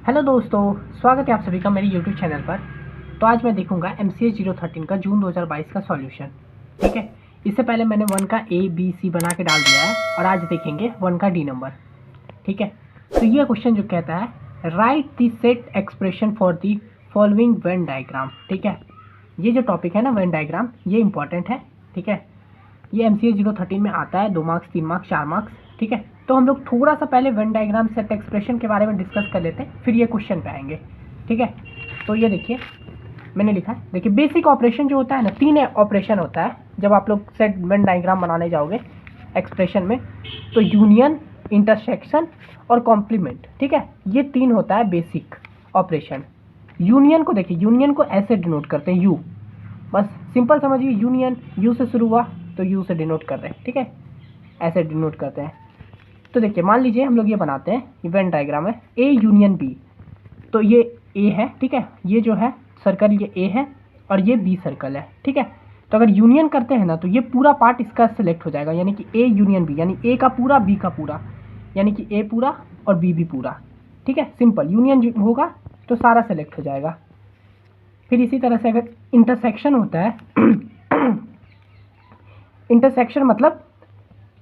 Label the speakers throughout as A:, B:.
A: Hello दोस्तों, स्वागत है आप सभी का मेरे यूट्यूब चैनल पर। तो आज मैं देखूंगा MCA 013 का जून 2022 का सॉल्यूशन। ठीक है, इससे पहले मैंने 1 का ABC बना के डाल दिया है और आज देखेंगे 1 का D नंबर। ठीक है, तो ये क्वेश्चन जो कहता है right the set expression for the following Venn diagram. ठीक है, ये जो टॉपिक है ना वेन डायग्राम, ये इंपॉर्टेंट है। ठीक है, ये MCA 013 में आता है, 2 मार्क्स 3 मार्क्स 4 मार्क्स। ठीक है, तो हम लोग थोड़ा सा पहले वेन डायग्राम सेट एक्सप्रेशन के बारे में डिस्कस कर लेते हैं, फिर ये क्वेश्चन पे आएंगे। ठीक है, तो ये देखिए मैंने लिखा है, देखिए बेसिक ऑपरेशन जो होता है ना, 3 ऑपरेशन होता है जब आप लोग सेट वेन डायग्राम बनाने जाओगे एक्सप्रेशन में। तो यूनियन, इंटरसेक्शन और कॉम्प्लीमेंट। ठीक है, ये 3 होता है बेसिक ऑपरेशन। यूनियन को देखिए, यूनियन को ऐसे डिनोट करते हैं, यू। बस सिंपल समझिए, यूनियन यू से शुरू हुआ तो यू से डिनोट कर रहे हैं। ठीक है, ऐसे डिनोट करते हैं। तो देखिए मान लीजिए हम लोग ये बनाते हैं, इवेंट डायग्राम है ए यूनियन बी। तो ये ए है, ठीक है, ये जो है सर्कल ये ए है और ये बी सर्कल है। ठीक है, तो अगर यूनियन करते हैं ना तो ये पूरा पार्ट इसका सेलेक्ट हो जाएगा, यानी कि ए यूनियन बी, यानी ए का पूरा बी का पूरा, यानी कि ए पूरा और बी भी पूरा। ठीक है, सिंपल यूनियन होगा तो सारा सेलेक्ट हो जाएगा। फिर इसी तरह से अगर इंटरसेक्शन होता है इंटरसेक्शन मतलब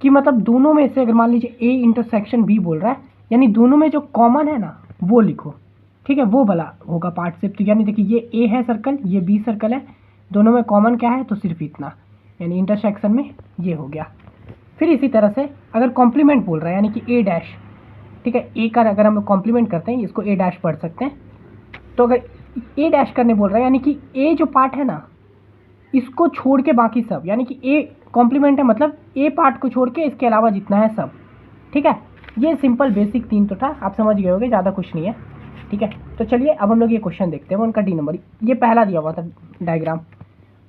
A: कि दोनों में से अगर मान लीजिए ए इंटरसेक्शन बी बोल रहा है, यानी दोनों में जो कॉमन है ना वो लिखो। ठीक है, वो भला होगा पार्टसिप। तो यानी देखिए ये ए है सर्कल, ये बी सर्कल है, दोनों में कॉमन क्या है तो सिर्फ इतना, यानी इंटरसेक्शन में ये हो गया। फिर इसी तरह से अगर कॉम्प्लीमेंट बोल रहा है यानी कि ए डैश, ठीक है, ए का अगर हम लोग कॉम्प्लीमेंट करते हैं इसको ए डैश पढ़ सकते हैं। तो अगर ए डैश करने बोल रहा है यानी कि ए जो पार्ट है ना इसको छोड़ के बाकी सब, यानी कि ए कॉम्प्लीमेंट है मतलब ए पार्ट को छोड़ के इसके अलावा जितना है सब। ठीक है, ये सिंपल बेसिक 3 तो था, आप समझ गए होंगे, ज़्यादा कुछ नहीं है। ठीक है, तो चलिए अब हम लोग ये क्वेश्चन देखते हैं, उनका डी नंबर। ये पहला दिया हुआ था डायग्राम।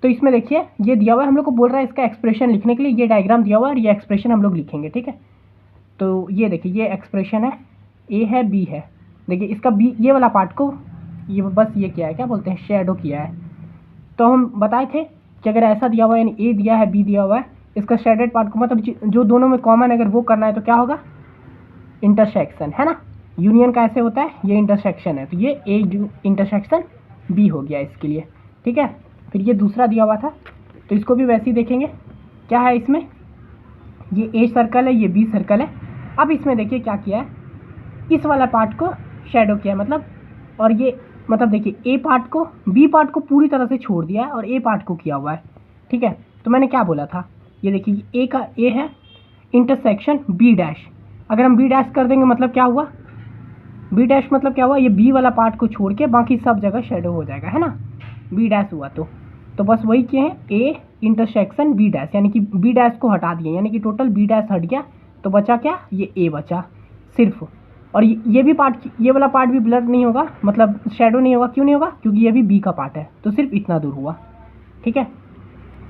A: तो इसमें देखिए ये दिया हुआ है, हम लोग को बोल रहा है इसका एक्सप्रेशन लिखने के लिए, ये डायग्राम दिया हुआ है और ये एक्सप्रेशन हम लोग लिखेंगे। ठीक है, तो ये देखिए ये एक्सप्रेशन है, ए है बी है। देखिए इसका बी ये वाला पार्ट को ये बस ये किया है, क्या बोलते हैं, शेडो किया है। तो हम बताए थे कि अगर ऐसा दिया हुआ है, यानी ए दिया है बी दिया हुआ है, इसका शेडेड पार्ट को मतलब जो दोनों में कॉमन अगर वो करना है तो क्या होगा, इंटरसेक्शन, है ना। यूनियन का ऐसे होता है, ये इंटरसेक्शन है, तो ये ए इंटरसेक्शन बी हो गया इसके लिए। ठीक है, फिर ये दूसरा दिया हुआ था तो इसको भी वैसे ही देखेंगे, क्या है इसमें, ये ए सर्कल है, ये बी सर्कल है। अब इसमें देखिए क्या किया है, इस वाला पार्ट को शेडो किया है और ये देखिए ए पार्ट को बी पार्ट को पूरी तरह से छोड़ दिया है और ए पार्ट को किया हुआ है। ठीक है, तो मैंने क्या बोला था, ये देखिए ए का ए है इंटरसेक्शन बी डैश। अगर हम बी डैश कर देंगे मतलब क्या हुआ, बी डैश मतलब क्या हुआ, ये बी वाला पार्ट को छोड़ के बाकी सब जगह शेडो हो जाएगा, है ना, बी डैश हुआ तो बस वही किए हैं, ए इंटरसेक्शन बी डैश, यानी कि बी डैश को हटा दिए, यानी कि टोटल बी डैश हट गया तो बचा क्या, ये ए बचा सिर्फ। और ये भी पार्ट, ये वाला पार्ट भी ब्लर नहीं होगा, मतलब शेडो नहीं होगा। क्यों नहीं होगा, क्योंकि ये भी बी का पार्ट है, तो सिर्फ इतना दूर हुआ। ठीक है,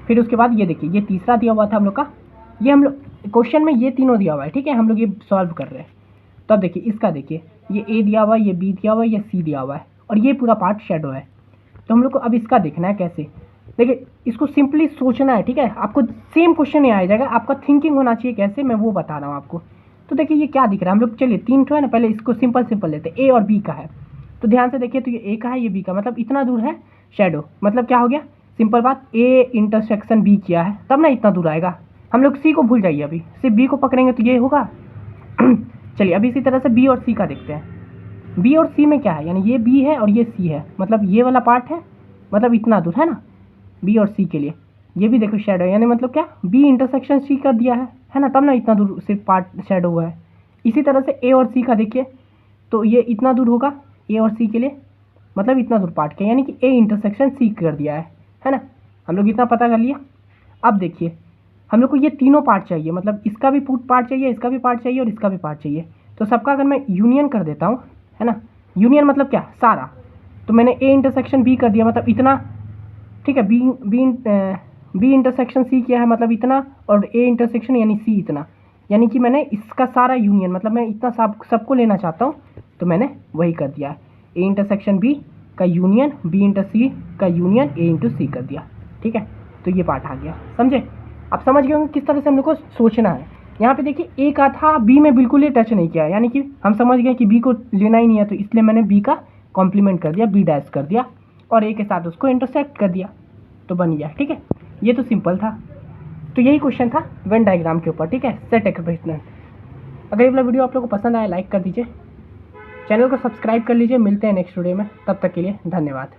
A: फिर उसके बाद ये देखिए ये तीसरा दिया हुआ था हम लोग का, ये हम लोग क्वेश्चन में ये तीनों दिया हुआ है। ठीक है, हम लोग ये सॉल्व कर रहे हैं। तो अब देखिए इसका, देखिए ये ए दिया हुआ है, ये बी दिया हुआ है, ये सी दिया हुआ है और ये पूरा पार्ट शेडो है। तो हम लोग को अब इसका देखना है कैसे। देखिए इसको सिंपली सोचना है। ठीक है, आपको सेम क्वेश्चन नहीं आ जाएगा, आपका थिंकिंग होना चाहिए कैसे, मैं वो बता रहा हूँ आपको। तो देखिए ये क्या दिख रहा है, हम लोग चलिए 3 ठो है ना, पहले इसको सिंपल लेते हैं, ए और बी का है। तो ध्यान से देखिए, तो ये ए का है, ये बी का, मतलब इतना दूर है शेडो, मतलब क्या हो गया, सिंपल बात, ए इंटरसेक्शन बी किया है तब ना इतना दूर आएगा। हम लोग सी को भूल जाइए, अभी सिर्फ बी को पकड़ेंगे तो ये होगा चलिए अब इसी तरह से बी और सी का देखते हैं। बी और सी में क्या है, यानी ये बी है और ये सी है, मतलब ये वाला पार्ट है, मतलब इतना दूर है ना बी और सी के लिए। ये भी देखो शेडो, यानी मतलब क्या, बी इंटरसेक्शन सी कर दिया है ना, तब ना इतना दूर सिर्फ पार्ट शेडो हुआ है। इसी तरह से ए और सी का देखिए, तो ये इतना दूर होगा ए और सी के लिए, मतलब इतना दूर पार्ट किया, यानी कि ए इंटरसेक्शन सी कर दिया है ना। हम लोग इतना पता कर लिया। अब देखिए हम लोग को ये तीनों पार्ट चाहिए, मतलब इसका भी पार्ट चाहिए, इसका भी पार्ट चाहिए और इसका भी पार्ट चाहिए। तो सबका अगर मैं यूनियन कर देता हूँ, है ना, यूनियन मतलब क्या, सारा। तो मैंने ए इंटरसेक्शन बी कर दिया, मतलब इतना। ठीक है, बी इंटरसेक्शन सी किया है, मतलब इतना, और ए इंटरसेक्शन यानी सी इतना, यानी कि मैंने इसका सारा यूनियन, मतलब मैं इतना सबको लेना चाहता हूँ तो मैंने वही कर दिया, ए इंटरसेक्शन बी का यूनियन बी इंटर सी का यूनियन ए इंटू सी कर दिया। ठीक है, तो ये पार्ट आ गया, समझे। आप समझ गए होंगे किस तरह से हम लोग को सोचना है। यहाँ पे देखिए ए का था, बी में बिल्कुल ही टच नहीं किया, यानी कि हम समझ गए कि बी को लेना ही नहीं है, तो इसलिए मैंने बी का कॉम्प्लीमेंट कर दिया, बी डैश कर दिया और ए के साथ उसको इंटरसेक्ट कर दिया, तो बन गया। ठीक है, ये तो सिंपल था। तो यही क्वेश्चन था वेन डायग्राम के ऊपर। ठीक है, सेट एक्सप्रेशन। अगर ये वाला वीडियो आप लोगों को पसंद आया लाइक कर दीजिए, चैनल को सब्सक्राइब कर लीजिए। मिलते हैं नेक्स्ट वीडियो में, तब तक के लिए धन्यवाद।